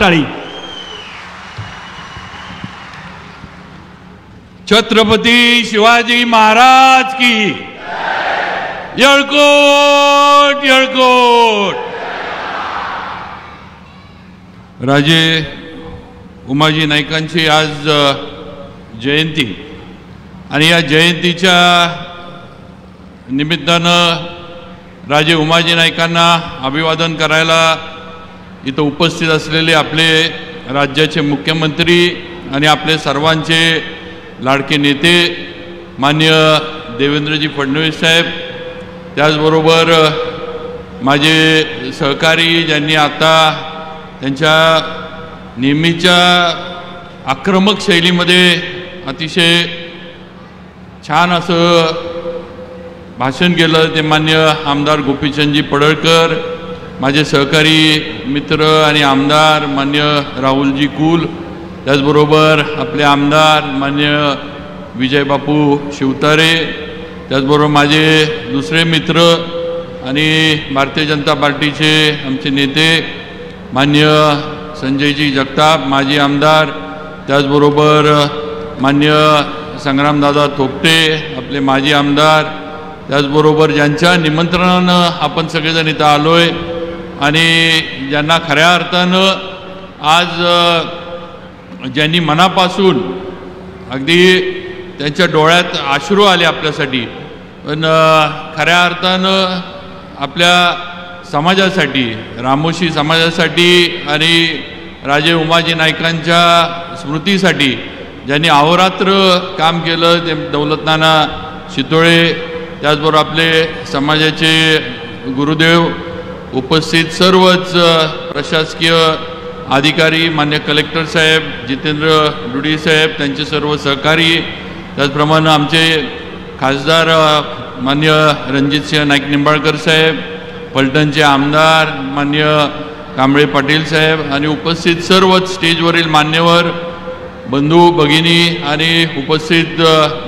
टाळी. छत्रपती शिवाजी महाराज की येळकोट येळकोट. राजे उमाजी नाईकांची आज जयंती आणि या जयंतीच्या निमित्तानं राजे उमाजी नाईकांना अभिवादन करायला इथं उपस्थित असलेले आपले राज्याचे मुख्यमंत्री आणि आपले सर्वांचे लाडके नेते माननीय देवेंद्रजी फडणवीस साहेब, त्याचबरोबर माझे सहकारी ज्यांनी आता त्यांच्या नेहमीच्या आक्रमक शैलीमध्ये अतिशय छान असं भाषण केलं ते माननीय आमदार गोपीचंदजी पडळकर, माझे सहकारी मित्र आणि आमदार माननीय राहुलजी कुल, त्याचबरोबर आपले आमदार माननीय विजयबापू शिवतारे, त्याचबरोबर माझे दुसरे मित्र आणि भारतीय जनता पार्टीचे आमचे नेते माननीय संजयजी जगताप माजी आमदार, त्याचबरोबर माननीय संग्रामदादा थोपटे आपले माजी आमदार, त्याचबरोबर ज्यांच्या निमंत्रणानं आपण सगळेजण इथं आलो आहे आणि ज्यांना खऱ्या अर्थानं आज ज्यांनी मनापासून अगदी त्यांच्या डोळ्यात अश्रू आले आपल्यासाठी, पण खऱ्या अर्थानं आपल्या समाजासाठी, रामोशी समाजासाठी आणि राजे उमाजी नाईकांच्या स्मृतीसाठी ज्यांनी अहोरात्र काम केलं ते दौलतनाना शितोळे, त्याचबरोबर आपले समाजाचे गुरुदेव, उपस्थित सर्वच प्रशासकीय अधिकारी, मान्य कलेक्टर साहेब, जितेंद्र डुडी साहेब, त्यांचे सर्व सहकारी, त्याचप्रमाणे आमचे खासदार मान्य रणजितसिंह नाईक निंबाळकर साहेब, पलटणचे आमदार मान्य कांबळे पाटील साहेब आणि उपस्थित सर्वच स्टेजवरील मान्यवर बंधू भगिनी आणि उपस्थित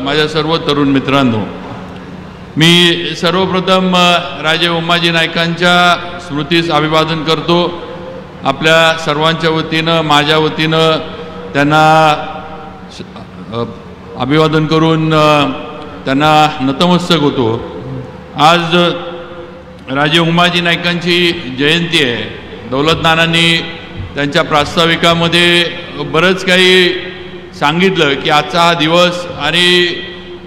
माझ्या सर्व तरुण मित्रांनो, मी सर्वप्रथम राजे उमाजी नाईकांच्या स्मृतीस अभिवादन करतो. आपल्या सर्वांच्या वतीनं, माझ्या वतीनं त्यांना अभिवादन करून त्यांना नतमस्तक होतो. आज राजे उमाजी नाईकांची जयंती आहे. दौलतनानांनी त्यांच्या प्रास्ताविकामध्ये बरंच काही सांगितलं की आजचा हा दिवस आणि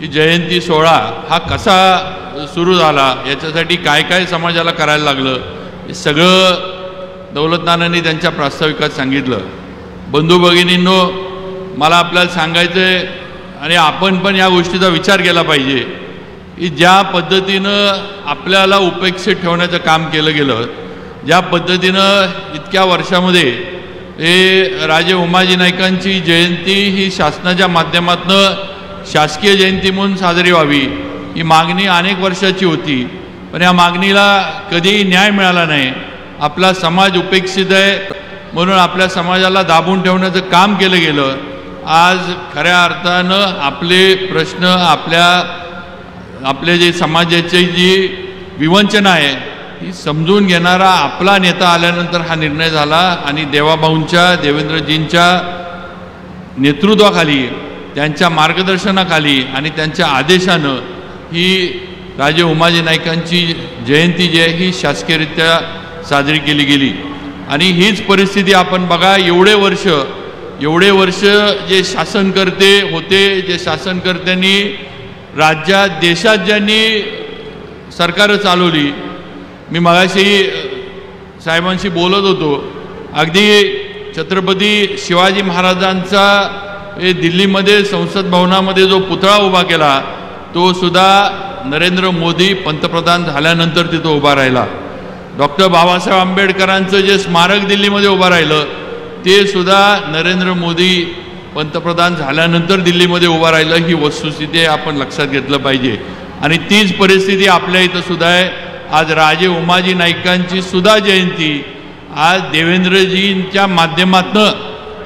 ही जयंती सोहळा हा कसा सुरू झाला, याच्यासाठी काय काय समाजाला करायला लागलं, हे सगळं दौलतनानांनी त्यांच्या प्रास्ताविकात सांगितलं. बंधू भगिनींनो, मला आपल्याला सांगायचं आहे आणि आपण पण या गोष्टीचा विचार केला पाहिजे की ज्या पद्धतीनं आपल्याला उपेक्षित ठेवण्याचं काम केलं गेलं, ज्या पद्धतीनं इतक्या वर्षामध्ये हे राजे उमाजी नाईकांची जयंती ही शासनाच्या माध्यमातून शासकीय जयंती म्हणून साजरी व्हावी, ही मागणी अनेक वर्षाची होती, पण या मागणीला कधीही न्याय मिळाला नाही. आपला समाज उपेक्षित आहे म्हणून आपल्या समाजाला दाबून ठेवण्याचं काम केलं गेलं. आज खऱ्या अर्थानं आपले प्रश्न, आपले जे समाजाची जी विवंचना आहे ही समजून घेणारा आपला नेता आल्यानंतर हा निर्णय झाला आणि देवाभाऊंच्या, देवेंद्रजींच्या नेतृत्वाखाली, त्यांच्या मार्गदर्शनाखाली आणि त्यांच्या आदेशानं ही राजे उमाजी नाईकांची जयंती जी आहे ही शासकीयरित्या साजरी केली गेली. आणि हीच परिस्थिती आपण बघा, एवढे वर्ष जे शासनकर्ते होते, जे शासनकर्त्यांनी राज्यात, देशात ज्यांनी सरकारं चालवली, मी मगाशी साहेबांशी बोलत होतो, अगदी छत्रपती शिवाजी महाराजांचा हे दिल्लीमध्ये संसद भवनामध्ये जो पुतळा उभा केला तो सुद्धा नरेंद्र मोदी पंतप्रधान झाल्यानंतर तिथं उभा राहिला. डॉक्टर बाबासाहेब आंबेडकरांचं जे स्मारक दिल्लीमध्ये उभं राहिलं ते सुद्धा नरेंद्र मोदी पंतप्रधान झाल्यानंतर दिल्लीमध्ये उभं राहिलं. ही वस्तुस्थिती आपण लक्षात घेतलं पाहिजे. आणि तीच परिस्थिती आपल्या इथं सुद्धा आहे. आज राजे उमाजी नाईकांची सुद्धा जयंती आज देवेंद्रजींच्या माध्यमातून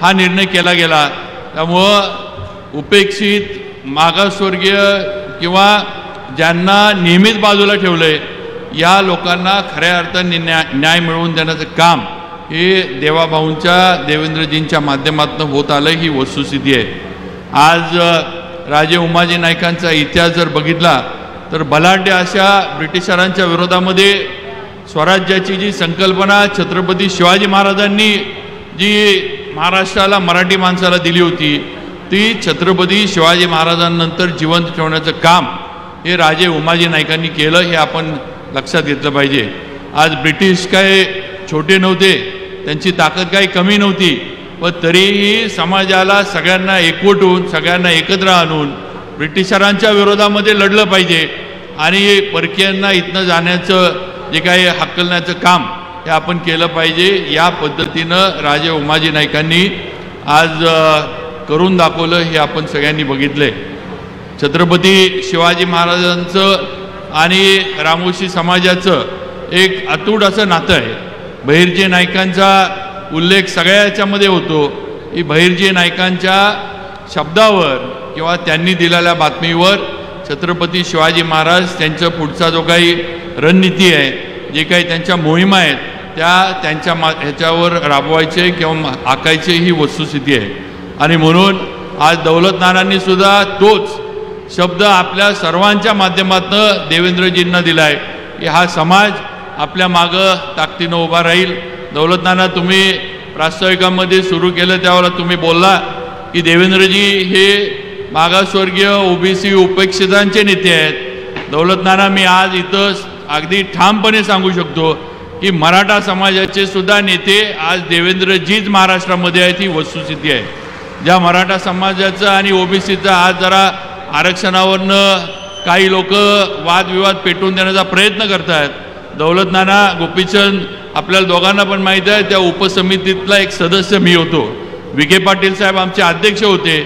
हा निर्णय केला गेला. त्यामुळं उपेक्षित, मागासवर्गीय किंवा ज्यांना नेहमीच बाजूला ठेवलं आहे या लोकांना खऱ्या अर्थाने न्याय मिळवून देण्याचं काम हे देवाभाऊंच्या देवेंद्रजींच्या माध्यमातून होत आलं ही वस्तुस्थिती आहे. आज राजे उमाजी नाईकांचा इतिहास जर बघितला तर बलाढ्य अशा ब्रिटिशरांच्या विरोधामध्ये स्वराज्याची जी संकल्पना छत्रपती शिवाजी महाराजांनी जी महाराष्ट्राला मराठी माणसाला दिली होती ती छत्रपती शिवाजी महाराजांनंतर जिवंत ठेवण्याचं काम हे राजे उमाजी नाईकांनी केलं हे आपण लक्षात घेतलं पाहिजे. आज ब्रिटिश काय छोटे नव्हते, त्यांची ताकद काही कमी नव्हती, पण तरीही समाजाला सगळ्यांना एकवटून सगळ्यांना एकत्र आणून ब्रिटिशरांच्या विरोधामध्ये लढलं पाहिजे आणि परकीयांना इथनं जाण्याचं जे काही हकलण्याचं काम हे आपण केलं पाहिजे. या पद्धतीनं राजे उमाजी नाईकांनी आज करून दाखवलं हे आपण सगळ्यांनी बघितलंय. छत्रपती शिवाजी महाराजांचं आणि रामोशी समाजाचं एक अतूट असं नातं आहे. बहिर्जी नाईकांचा उल्लेख सगळ्या याच्यामध्ये होतो की बहिर्जी नाईकांच्या शब्दावर किंवा त्यांनी दिलेल्या बातमीवर छत्रपती शिवाजी महाराज त्यांचं पुढचा जो काही रणनीती आहे, जे काही त्यांच्या मोहिमा आहेत त्या त्यांच्या ह्याच्यावर राबवायचे किंवा आखायचे ही वस्तुस्थिती आहे. आणि म्हणून आज दौलत नानांनी सुद्धा तोच शब्द आपल्या सर्वांच्या माध्यमातून देवेंद्रजींना दिला आहे की हा समाज आपल्या मागं ताकदीनं उभा राहील. दौलत नाना, तुम्ही प्रास्ताविकामध्ये सुरू केलं त्यावेळेला तुम्ही बोलला की देवेंद्रजी हे मागासवर्गीय ओबीसी उपेक्षितांचे नेते आहेत. दौलत नाना, मी आज इथं अगदी ठामपणे सांगू शकतो की मराठा समाजाचे सुद्धा नेते आज देवेंद्रजीच महाराष्ट्रामध्ये आहेत ही वस्तुस्थिती आहे. ज्या मराठा समाजाचं आणि ओबीसीचं आज जरा आरक्षणावरनं काही लोक वादविवाद पेटवून देण्याचा प्रयत्न करतात. दौलत नाना, गोपीचंद, आपल्याला दोघांना पण माहीत आहे त्या उपसमितीतला एक सदस्य मी होतो. विखे पाटील साहेब आमचे अध्यक्ष होते.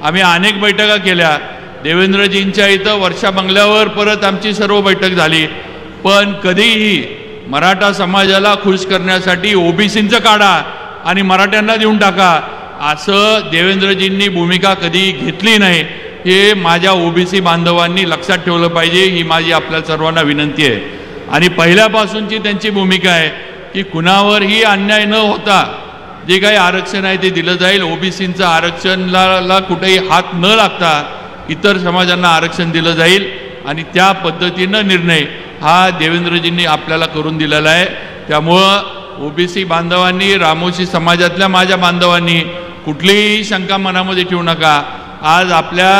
आम्ही अनेक बैठका केल्या. देवेंद्रजींच्या इथं वर्षा बंगल्यावर परत आमची सर्व बैठक झाली, पण कधीही मराठा समाजाला खुश करण्यासाठी ओबीसींचं काढा आणि मराठ्यांना देऊन टाका असं देवेंद्रजींनी भूमिका कधी घेतली नाही. हे माझ्या ओबीसी बांधवांनी लक्षात ठेवलं पाहिजे, ही माझी आपल्या सर्वांना विनंती आहे. आणि पहिल्यापासूनची त्यांची भूमिका आहे की कुणावरही अन्याय न होता जे काही आरक्षण आहे ते दिलं जाईल. ओबीसींचं आरक्षणाला कुठेही हात न लागता इतर समाजांना आरक्षण दिलं जाईल आणि त्या पद्धतीनं निर्णय हा देवेंद्रजींनी आपल्याला करून दिलेला आहे. त्यामुळं ओबीसी बांधवांनी, रामोशी समाजातल्या माझ्या बांधवांनी कुठलीही शंका मनामध्ये ठेवू नका. आज आपल्या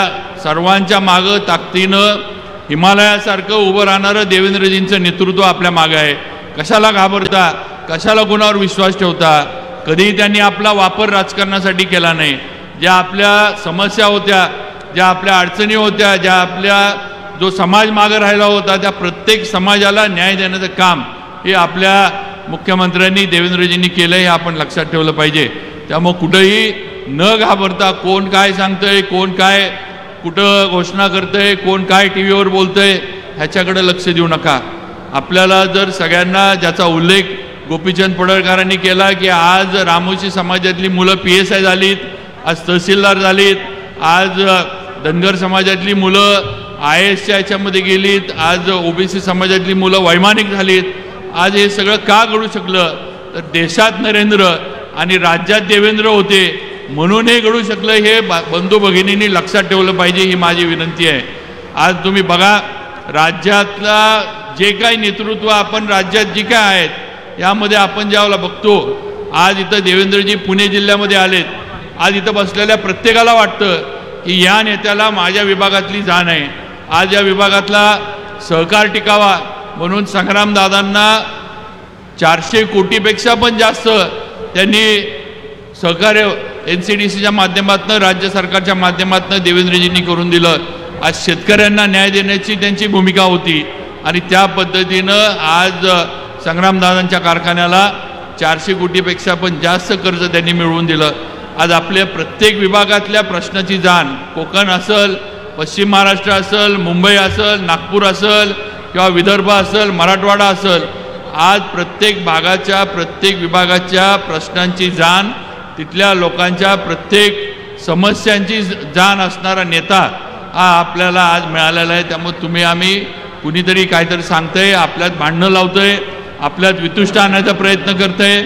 सर्वांच्या मागं ताकदीनं हिमालयासारखं उभं राहणारं देवेंद्रजींचं नेतृत्व आपल्या मागं आहे. कशाला घाबरता, कशाला कुणावर विश्वास ठेवता. कधीही त्यांनी आपला वापर राजकारणासाठी केला नाही. ज्या आपल्या समस्या होत्या, ज्या आपल्या अडचणी होत्या, ज्या आपल्या जो समाज मागं राहिला होता त्या प्रत्येक समाजाला न्याय देण्याचं काम हे आपल्या मुख्यमंत्र्यांनी देवेंद्रजींनी केलं हे आपण लक्षात ठेवलं पाहिजे. त्यामुळे कुठंही न घाबरता कोण काय सांगतंय, कोण काय कुठं घोषणा करतंय, कोण काय टी व्हीवर बोलतंय ह्याच्याकडे लक्ष देऊ नका. आपल्याला जर सगळ्यांना ज्याचा उल्लेख गोपीचंद पडळकरांनी केला की आज रामोशी समाजातली मुलं PSI झालीत, आज तहसीलदार झालीत, आज धनगर समाजातली मुलं IASच्या याच्यामध्ये गेलीत, आज ओबीसी समाजातली मुलं वैमानिक झालीत. आज हे सगळं का घडू शकलं तर देशात नरेंद्र आणि राज्यात देवेंद्र होते म्हणून हे घडू शकलं. हे बंधू भगिनींनी लक्षात ठेवलं पाहिजे, ही माझी विनंती आहे. आज तुम्ही बघा राज्यातला जे काही नेतृत्व आपण राज्यात जी काय आहेत यामध्ये आपण ज्यावेळेला बघतो आज इथं देवेंद्रजी पुणे जिल्ह्यामध्ये आलेत. आज इथं बसलेल्या प्रत्येकाला वाटतं की या नेत्याला माझ्या विभागातली जाण आहे. आज या विभागातला सहकार टिकावा म्हणून संग्रामदादांना 400 कोटीपेक्षा पण जास्त त्यांनी सहकार्य NCDCच्या माध्यमातून, राज्य सरकारच्या माध्यमातून देवेंद्रजींनी करून दिलं. आज शेतकऱ्यांना न्याय देण्याची त्यांची भूमिका होती आणि त्या पद्धतीनं आज संग्रामदादांच्या कारखान्याला 400 कोटीपेक्षा पण जास्त कर्ज त्यांनी मिळवून दिलं. आज आपल्या प्रत्येक विभागातल्या प्रश्नाची जाण, कोकण असेल, पश्चिम महाराष्ट्र असेल, मुंबई असेल, नागपूर असेल किंवा विदर्भ असेल, मराठवाडा असेल, आज प्रत्येक भागाच्या प्रत्येक विभागाच्या प्रश्नांची जाण, तिथल्या लोकांच्या प्रत्येक समस्यांची जाण असणारा नेता हा आपल्याला आज मिळालेला आहे. त्यामुळे आम्ही कुणीतरी काहीतरी सांगतंय, आपल्यात भांडणं लावतंय, आपल्यात वितुष्ट आणण्याचा प्रयत्न करतंय,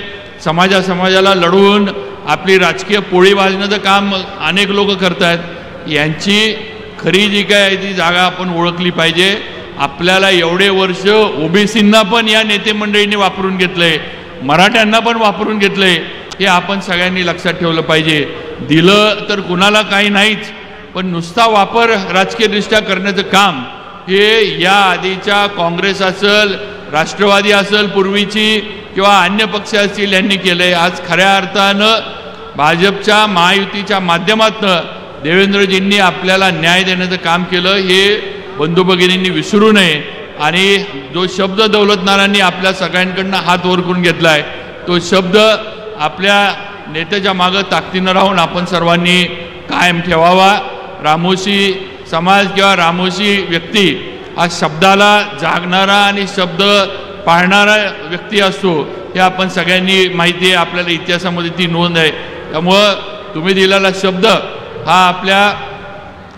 समाजाला लढवून आपली राजकीय पोळी भाजण्याचं काम अनेक लोक करत आहेत। यांची खरी जी काय आहे ती जागा आपण ओळखली पाहिजे। आपल्याला एवढे वर्ष ओबीसींना पण या नेते मंडळींनी वापरून घेतलंय, मराठ्यांना पण वापरून घेतलंय, हे आपण सगळ्यांनी लक्षात ठेवलं पाहिजे। दिलं तर कुणाला काही नाहीच, पण नुसता वापर राजकीयदृष्ट्या करण्याचं काम हे या आधीच्या काँग्रेस असेल, राष्ट्रवादी असेल पूर्वीची किंवा अन्य पक्ष असतील यांनी केलंय। आज खऱ्या अर्थानं भाजपच्या महायुतीच्या माध्यमातून देवेंद्रजींनी आपल्याला न्याय देण्याचं काम केलं, हे बंधू भगिनींनी विसरू नये। आणि जो शब्द दौलतनारांनी आपल्या सगळ्यांकडनं हात वर करून घेतलाय तो शब्द आपल्या नेत्याच्या मागं ताकदीनं राहून आपण सर्वांनी कायम ठेवावा। रामोशी समाज किंवा रामोशी व्यक्ती हा शब्दाला जागणारा आणि शब्द पाळणारा व्यक्ती असतो, हे आपण सगळ्यांनी माहिती आहे, आपल्याला इतिहासामध्ये ती नोंद आहे। त्यामुळं तुम्ही दिलेला शब्द हा आपल्या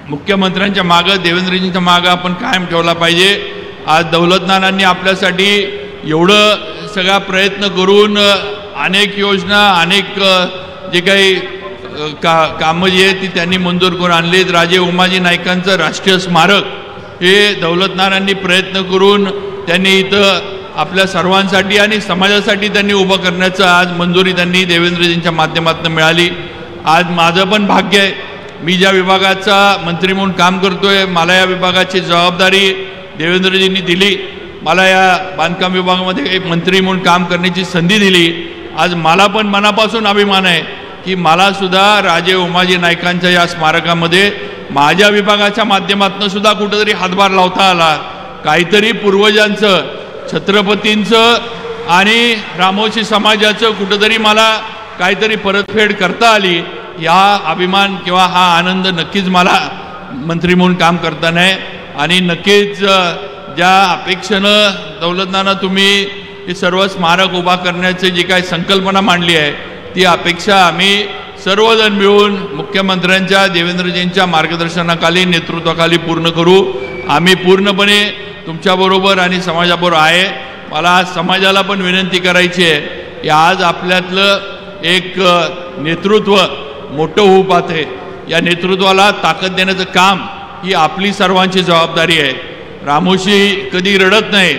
मुख्यमंत्र्यांच्या मागं, देवेंद्रजींच्या मागं आपण कायम ठेवला पाहिजे। आज दौलतनारांनी आपल्यासाठी एवढं सगळा प्रयत्न करून अनेक योजना, अनेक जे काही कामं जी आहेत ती त्यांनी मंजूर करून आणलीत। राजे उमाजी नाईकांचं राष्ट्रीय स्मारक हे दौलतनारांनी प्रयत्न करून त्यांनी इथं आपल्या सर्वांसाठी आणि समाजासाठी त्यांनी उभं करण्याचं आज मंजुरी त्यांनी देवेंद्रजींच्या माध्यमातून मिळाली। आज माझं पण भाग्य आहे, मी ज्या विभागाचा मंत्री म्हणून काम करतोय, मला या विभागाची जबाबदारी देवेंद्रजींनी दिली, मला या बांधकाम विभागामध्ये एक मंत्री म्हणून काम करण्याची संधी दिली। आज मला पण मनापासून अभिमान आहे की मला सुद्धा राजे उमाजी नाईकांच्या या स्मारकामध्ये माझ्या विभागाच्या माध्यमातून सुद्धा कुठेतरी हातभार लावता आला। काहीतरी पूर्वजांचं, छत्रपतींचं आणि रामोशी समाजाचं कुठेतरी मला काहीतरी परतफेड करता आली, या अभिमान किंवा हा आनंद नक्कीच मला मंत्री म्हणून काम करताना आहे। आणि नक्कीच ज्या अपेक्षेनं दौलतनाना तुम्ही हे सर्व स्मारक उभा करण्याची जी काही संकल्पना मांडली आहे ती अपेक्षा आम्ही सर्वजण मिळून मुख्यमंत्र्यांच्या, देवेंद्रजींच्या मार्गदर्शनाखाली, नेतृत्वाखाली पूर्ण करू। आम्ही पूर्णपणे तुमच्याबरोबर आणि समाजाबरोबर आहे। मला आज समाजाला पण विनंती करायची आहे की आज आपल्यातलं एक नेतृत्व मोठं होऊ पाहते, या नेतृत्वाला ताकद देण्याचं काम ही आपली सर्वांची जबाबदारी आहे। रामोशी कधी रडत नाही,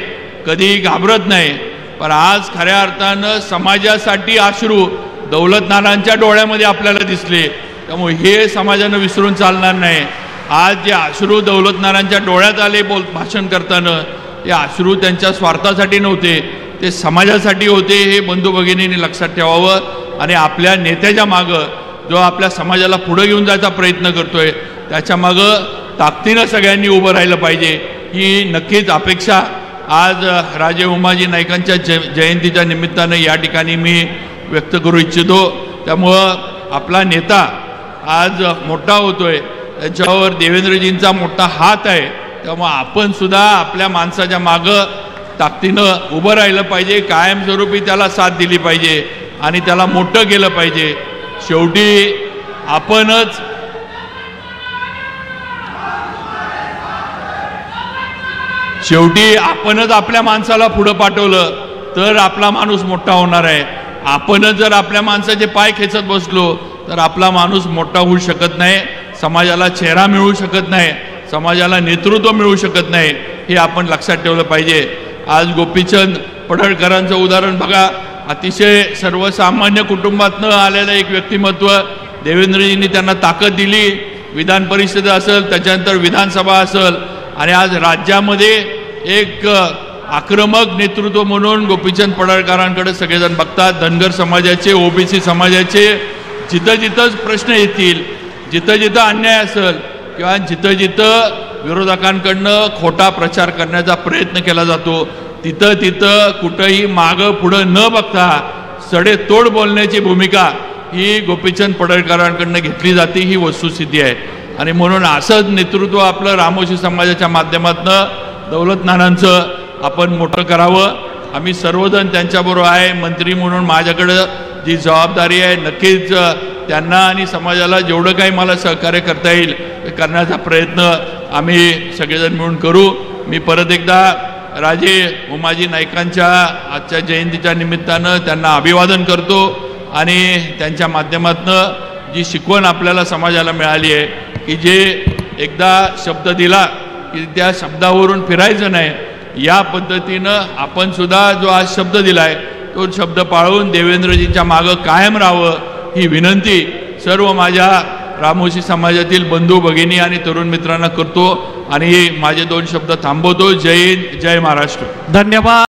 कधी घाबरत नाही, पण आज खऱ्या अर्थानं समाजासाठी अश्रू दौलतनारांच्या डोळ्यामध्ये आपल्याला दिसले, त्यामुळे हे समाजानं विसरून चालणार नाही। आज जे अश्रू दौलतनारांच्या डोळ्यात आले भाषण करताना, ते अश्रू त्यांच्या स्वार्थासाठी नव्हते, ते समाजासाठी होते, हे बंधू भगिनींनी लक्षात ठेवावं। आणि आपल्या नेत्याच्या मागं जो आपल्या समाजाला पुढे घेऊन जायचा प्रयत्न करतोय त्याच्या मागं ताकदीनं सगळ्यांनी उभं राहिलं पाहिजे, ही नक्कीच अपेक्षा आज राजे उमाजी नाईकांच्या जयंतीच्या निमित्तानं या ठिकाणी मी व्यक्त करू इच्छितो। त्यामुळं आपला नेता आज मोठा होतोय, त्याच्यावर देवेंद्रजींचा मोठा हात आहे, त्यामुळं आपण सुद्धा आपल्या माणसाच्या मागं ताकदीनं उभं राहिलं पाहिजे, कायमस्वरूपी त्याला साथ दिली पाहिजे आणि त्याला मोठं केलं पाहिजे। शेवटी आपणच आपल्या माणसाला पुढं पाठवलं तर आपला माणूस मोठा होणार आहे। आपणच जर आपल्या माणसाचे पाय खेचत बसलो तर आपला माणूस मोठा होऊ शकत नाही, समाजाला चेहरा मिळू शकत नाही, समाजाला नेतृत्व मिळू शकत नाही, हे आपण लक्षात ठेवलं पाहिजे। आज गोपीचंद पडळकरांचं उदाहरण बघा, अतिशय सर्वसामान्य कुटुंबातनं आलेलं एक व्यक्तिमत्व, देवेंद्रजींनी त्यांना ताकद दिली, विधान परिषद असेल, त्याच्यानंतर विधानसभा असेल, आणि आज राज्यामध्ये एक आक्रमक नेतृत्व म्हणून गोपीचंद पडळकरांकडे सगळेजण बघतात। धनगर समाजाचे, ओबीसी समाजाचे जिथं जिथं प्रश्न येतील, जिथं जिथं अन्याय असेल किंवा जिथं जिथं विरोधकांकडनं खोटा प्रचार करण्याचा प्रयत्न केला जातो, तिथं तिथं कुठंही मागं पुढं न बघता सडेतोड बोलण्याची भूमिका ही गोपीचंद पडळकरांकडनं घेतली जाते, ही वस्तुस्थिती आहे। आणि म्हणून असंच नेतृत्व आपलं रामोशी समाजाच्या माध्यमातून दौलतनारांचं आपण मोठं करावं। आम्ही सर्वजण त्यांच्याबरोबर आहे। मंत्री म्हणून माझ्याकडं जी जबाबदारी आहे, नक्कीच त्यांना आणि समाजाला जेवढं काही मला सहकार्य करता येईल ते करण्याचा प्रयत्न आम्ही सगळेजण मिळून करू। मी परत एकदा राजे उमाजी नाईकांच्या आजच्या जयंतीच्या निमित्तानं त्यांना अभिवादन करतो आणि त्यांच्या माध्यमातून जी शिकवण आपल्याला समाजाला मिळाली आहे की जे एकदा शब्द दिला की त्या शब्दावरून फिरायचं नाही, या पद्धतीनं आपण सुद्धा जो आज शब्द दिलाय तो शब्द पाळून देवेंद्रजींच्या मागं कायम राहावं ही विनंती सर्व माझ्या रामोशी समाजातील बंधू भगिनी आणि तरुण मित्रांना करतो आणि माझे 2 शब्द थांबवतो. जय हिंद, जय महाराष्ट्र. धन्यवाद.